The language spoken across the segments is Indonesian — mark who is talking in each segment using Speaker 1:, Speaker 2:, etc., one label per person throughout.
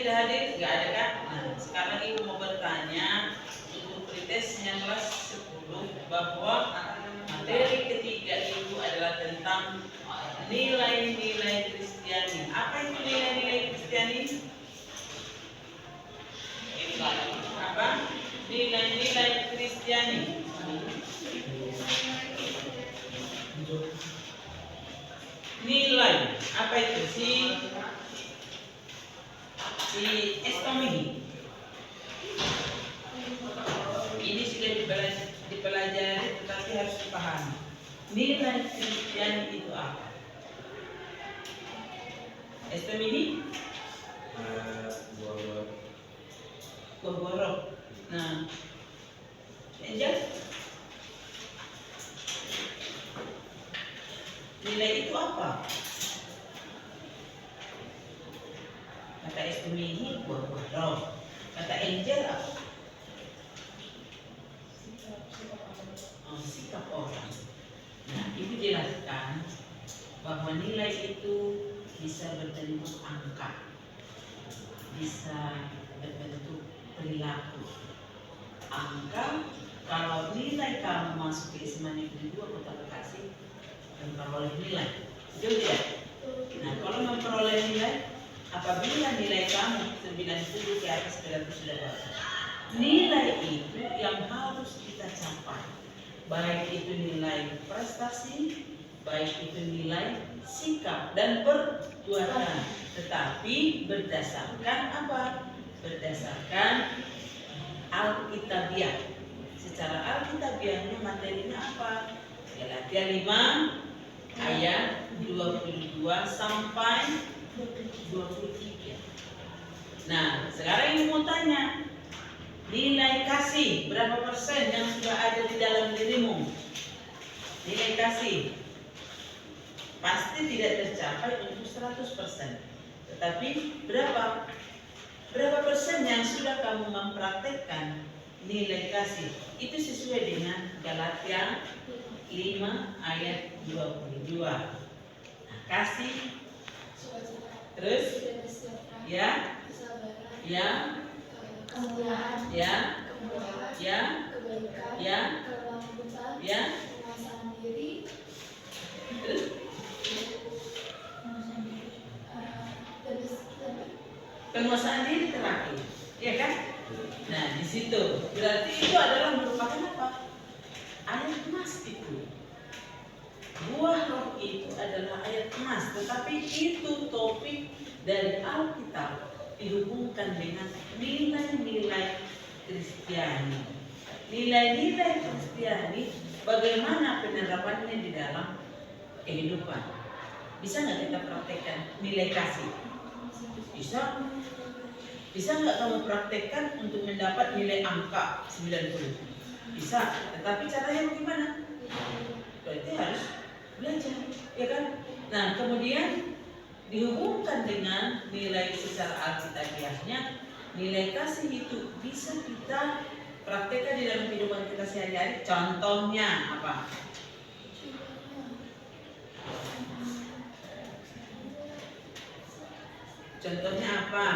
Speaker 1: tidak hadir? Nggak ada kan? Nah, sekarang Ibu mau bertanya untuk pretest 1910 bahwa materi ketiga itu adalah tentang nilai-nilai Kristiani. Apa itu nilai-nilai Kristiani? Apa? Nilai-nilai Kristiani. Nilai apa itu si Estomi? Ini sudah dipelajari tetapi harus dipahami. Nilai Kristiani itu apa? Estomi? Borok. Nah, Angel? Nilai itu apa? Kata Estomi borok. Kata Angel apa? Sikap orang. Nah, itu jelaskan bahwa nilai itu bisa berbentuk angka, bisa berbentuk perilaku. Angka, kalau nilai kamu masuk ke SMA Negeri 2 Kota Bekasi, memperoleh nilai, betul tidak? Nah, kalau memperoleh nilai, apabila nilai kamu 90 ke atas berarti sudah bagus. Nilai itu yang harus kita capai, baik itu nilai prestasi, baik itu nilai sikap dan perbuatan, tetapi berdasarkan apa? Berdasarkan Alkitabiah. Secara Alkitabiahnya materinya apa? Galatia 5 ayat 22 sampai 23. Nah, sekarang ini mau tanya, nilai kasih berapa persen yang sudah ada di dalam dirimu? Nilai kasih pasti tidak tercapai untuk 100%. Tetapi berapa persen yang sudah kamu mempraktekkan nilai kasih? Itu sesuai dengan Galatia 5 ayat 22. Nah, kasih terus ya
Speaker 2: kemuliaan,
Speaker 1: ya
Speaker 2: kebaikan,
Speaker 1: ya
Speaker 2: kelembutan,
Speaker 1: ya
Speaker 2: penguasaan diri,
Speaker 1: terus penguasaan diri terakhir, ya kan? Nah, di situ berarti itu adalah merupakan apa? Ayat emas itu. Buah roh itu adalah ayat emas, tetapi itu topik dari Alkitab dihubungkan dengan nilai-nilai Kristiani. Nilai-nilai Kristiani bagaimana penerapannya di dalam kehidupan? Bisa nggak kita praktekkan nilai kasih? Bisa. Bisa nggak kamu praktekkan untuk mendapat nilai angka 90? Bisa. Tetapi caranya bagaimana? Berarti harus belajar, ya kan? Nah, kemudian dihubungkan dengan nilai secara alkitabiahnya, nilai kasih itu bisa kita praktekkan di dalam kehidupan kita sehari-hari. Contohnya apa? Contohnya apa?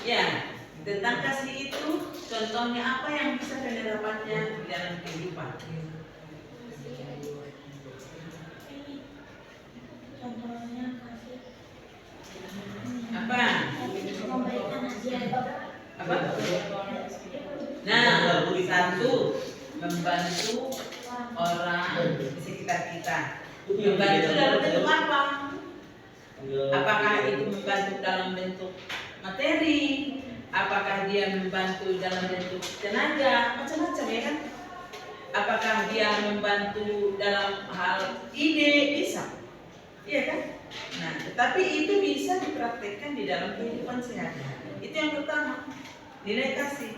Speaker 1: Ya, tentang kasih itu contohnya apa yang bisa penerapannya di dalam kehidupan?
Speaker 2: contohnya kasih
Speaker 1: Apa?
Speaker 2: memberikan hadiah.
Speaker 1: Apa? Nah, satu, membantu orang di sekitar kita. Membantu dalam bentuk apa? Apakah itu membantu dalam bentuk materi? Apakah dia membantu dalam bentuk tenaga? Macam-macam, ya kan? Apakah dia membantu dalam hal ide? Bisa, iya kan? Nah, tetapi itu bisa dipraktekkan di dalam kehidupan sehari-hari. Itu yang pertama, nilai kasih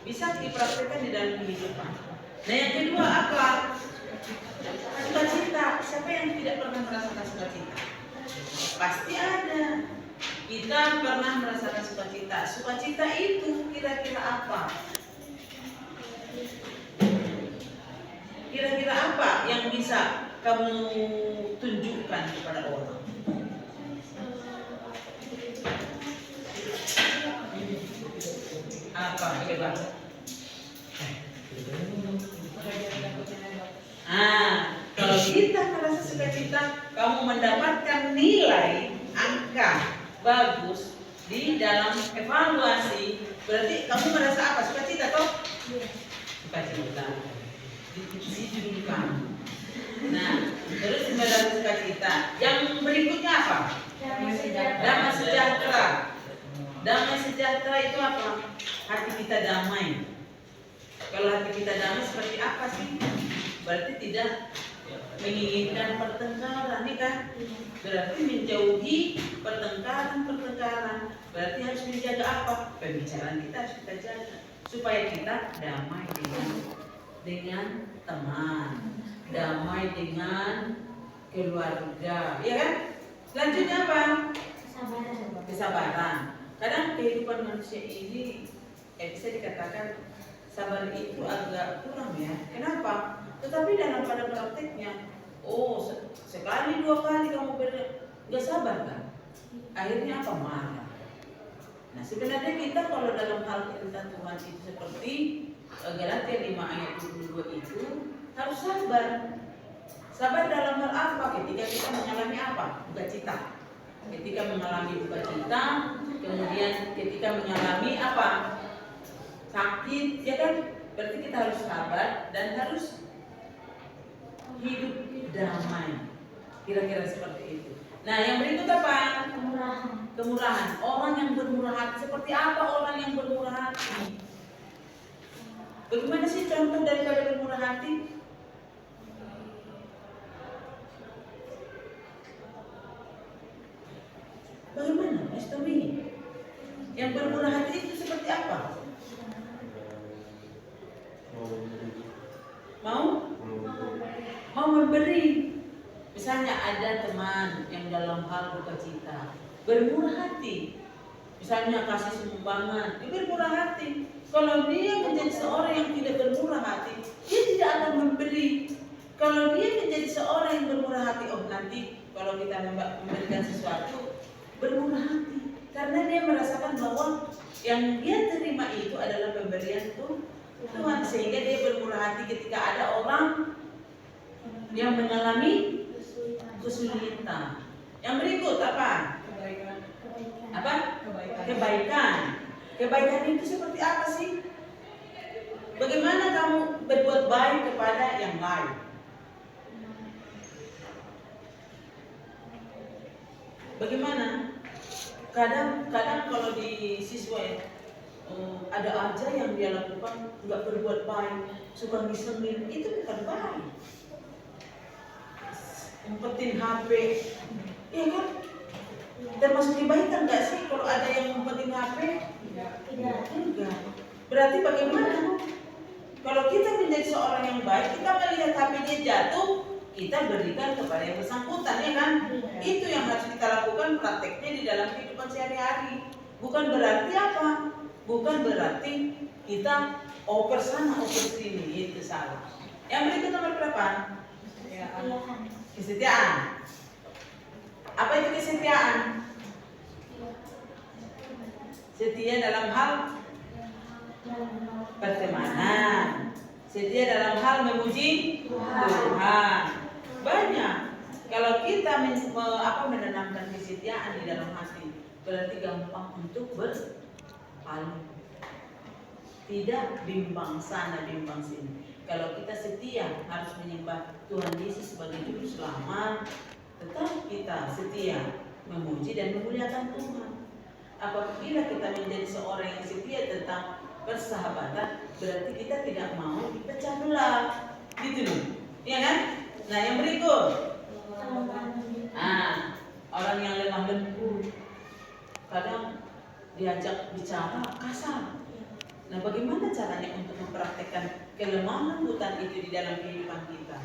Speaker 1: bisa dipraktekkan di dalam kehidupan. Nah, yang kedua apa? Sukacita. Siapa yang tidak pernah merasakan sukacita? Pasti ada. Kita pernah merasakan sukacita. Sukacita itu kira-kira apa? Kira-kira apa yang bisa kamu tunjukkan kepada orang? Apa? Coba. Kalau kita merasa sukacita, kamu mendapatkan nilai angka bagus di dalam evaluasi, berarti kamu merasa apa? Sukacita toh? Sukacita. Di judul kamu. Nah, terus merasa sukacita. Yang berikutnya apa? Damai sejahtera. Damai sejahtera itu apa? Hati kita damai. Kalau hati kita damai seperti apa sih? Berarti tidak menginginkan pertengkaran, nih kan? Berarti menjauhi pertengkaran. Berarti harus menjaga apa? Pembicaraan kita harus kita jaga supaya kita damai dengan teman, damai dengan keluarga, ya kan? Selanjutnya apa? Kesabaran. Kadang kehidupan manusia ini bisa dikatakan sabar itu agak kurang ya. Kenapa? Tetapi pada prakteknya, sekali dua kali kamu gak sabar kan? Akhirnya apa? Marah. Nah sebenarnya kita kalau dalam hal perintah Tuhan itu seperti Galatia 5 ayat 22 itu harus sabar. Sabar dalam hal apa? Ketika kita mengalami apa? Sukacita. Ketika mengalami sukacita, kemudian ketika mengalami apa? Sakit, ya kan? Berarti kita harus sabar dan harus hidup damai. Kira-kira seperti itu. Nah, yang berikut apa? Kemurahan. Orang yang bermurah hati. Seperti apa orang yang bermurah hati? Bagaimana sih contoh daripada bermurah hati? Bagaimana, Mas Tommy? Yang bermurah hati itu seperti apa? Mau memberi. Misalnya ada teman yang dalam hal duka cita, bermurah hati. Misalnya kasih sumbangan, dia bermurah hati. Kalau dia menjadi seorang yang tidak bermurah hati, dia tidak akan memberi. Kalau dia menjadi seorang yang bermurah hati, nanti kalau kita memberikan sesuatu, bermurah hati. Karena dia merasakan bahwa yang dia terima itu adalah pemberian Tuhan, sehingga dia bermurah hati ketika ada orang yang mengalami kesulitan. Yang berikut apa? Kebaikan. Kebaikan itu seperti apa sih? Bagaimana kamu berbuat baik kepada yang lain? Bagaimana? Kadang kalau di siswa ya, ada aja yang dia lakukan nggak berbuat baik, suka ngisengin, itu bukan baik. Umpetin HP, iya kan? Termasuk kebaikan nggak sih kalau ada yang umpetin HP? Tidak. Berarti bagaimana? Kalau kita menjadi seorang yang baik, kita melihat HP dia jatuh, kita berikan kepada yang bersangkutan, ya kan? Itu yang harus kita lakukan prakteknya di dalam kehidupan sehari-hari. Bukan berarti apa? Bukan berarti kita oper sana, oper sini, itu salah. Yang berikut nomor berapa? Kesetiaan. Apa itu kesetiaan? Setia dalam hal pertemanan. Setia dalam hal memuji Tuhan. Banyak. Kalau kita menanamkan kesetiaan di dalam hati, berarti gampang untuk berpaling. Tidak bimbang sana, bimbang sini. Kalau kita setia harus menyembah Tuhan Yesus sebagai juru selamat, tetap kita setia memuji dan memuliakan Tuhan. Apabila kita menjadi seorang yang setia tentang persahabatan, berarti kita tidak mau dipecah belah, gitu loh, ya kan? Nah yang berikut, orang yang lemah lembut, kadang diajak bicara kasar. Nah bagaimana caranya untuk mempraktekkan kelemahan lembutan itu di dalam kehidupan kita?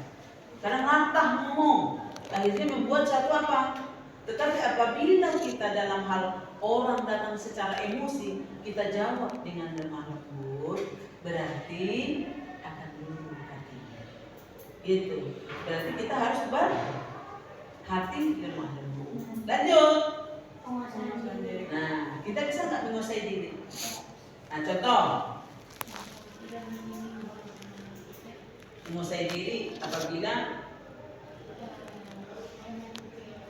Speaker 1: Kadang lantah ngomong, akhirnya membuat satu apa? Tetapi apabila kita dalam hal orang datang secara emosi, kita jawab dengan lemah lembut, berarti akan lembut hatinya. Itu berarti kita harus berhati lemah lembut. Lanjut. Nah, kita bisa nggak menguasai diri? Nah, contoh menguasai diri apabila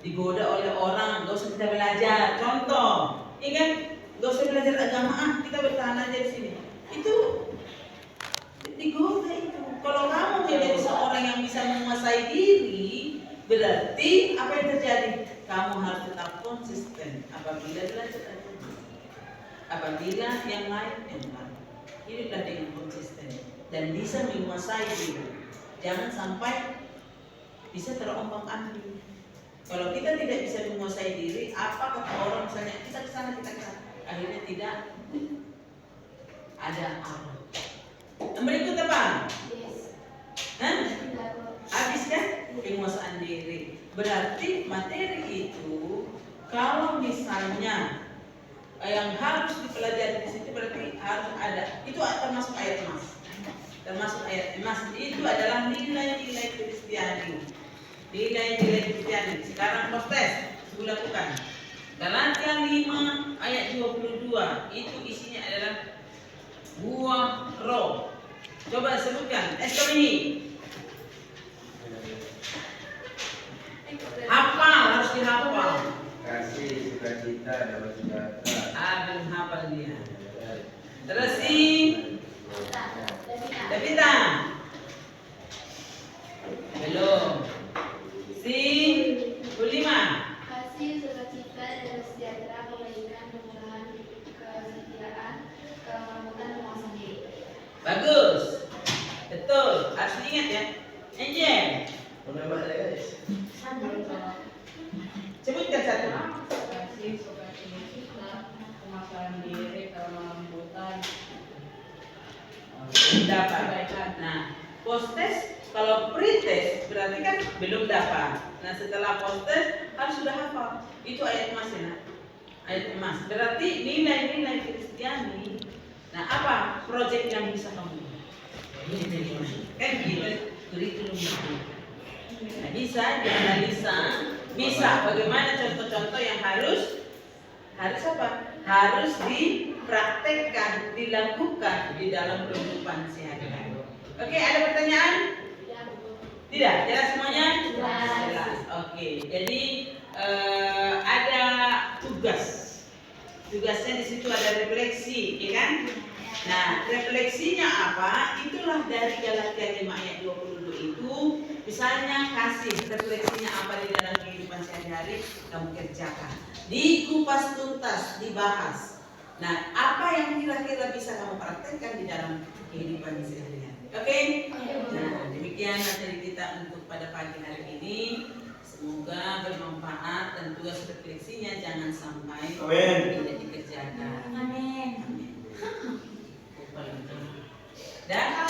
Speaker 1: digoda oleh orang, gak usah kita belajar. Contoh, ingat, gak usah belajar agama, kita bertahan aja di sini. Itu digoda itu. Kalau kamu menjadi seorang yang bisa menguasai diri, berarti apa yang terjadi? Kamu harus tetap konsisten apabila belajar agama. Apabila yang lain. Hiduplah dengan konsisten dan bisa menguasai diri. Jangan sampai bisa terombang-ambing. Kalau kita tidak bisa menguasai diri, apa kata orang misalnya kita ke sana, akhirnya tidak ada arah. Yang berikut apa?
Speaker 2: Yes.
Speaker 1: Hah? Habis kan? Penguasaan diri. Berarti materi itu kalau misalnya yang harus dipelajari di situ berarti harus ada. Itu termasuk ayat emas. Termasuk ayat emas itu adalah nilai-nilai Kristiani. Nilai-nilai Kristiani. Sekarang proses dilakukan. Galatia 5 ayat 22 itu isinya adalah buah roh. Coba sebutkan. Ini. Hafal, harus dihafal.
Speaker 3: Kasih, sukacita, damai sejahtera.
Speaker 1: Belum hafal dia. Terus si Davita. Belum. Si Ulima.
Speaker 2: Kasih, sukacita, dan sejahtera, kebaikan, kemurahan, kesetiaan, kelembutan, penguasaan diri.
Speaker 1: Bagus. Betul. Harus diingat ya. Angel.
Speaker 3: Menambah guys.
Speaker 1: Sebutkan satu.
Speaker 4: Kasih, sukacita, penguasaan diri, kelembutan,
Speaker 1: Dapat. Nah, post-test kalau pre-test berarti kan belum dapat. Nah, setelah post-test harus sudah hafal. Itu ayat emas ya, nak? Ayat emas. Berarti nilai-nilai Kristiani. Nah, apa proyek yang bisa kamu? Kan gitu, kurikulum itu. Nah, bisa dianalisa, bisa bagaimana contoh-contoh yang harus apa? Harus dipraktekkan, dilakukan di dalam kehidupan sehari-hari. Oke, ada pertanyaan? Tidak? Jelas semuanya? Jelas. Oke, jadi ada tugas. Tugasnya di situ ada refleksi, ya kan? Nah, refleksinya apa? Itulah dari Galatia 5 ayat 22 itu. Misalnya kasih refleksinya apa di dalam kehidupan sehari-hari kamu kerjakan. Dikupas tuntas, dibahas. Nah, apa yang kira-kira bisa kamu praktekkan di dalam kehidupan sehari-hari? Oke? Nah, demikian materi kita untuk pada pagi hari ini. Semoga bermanfaat dan tugas refleksinya jangan sampai tidak dikerjakan.
Speaker 2: Amin.
Speaker 1: Dan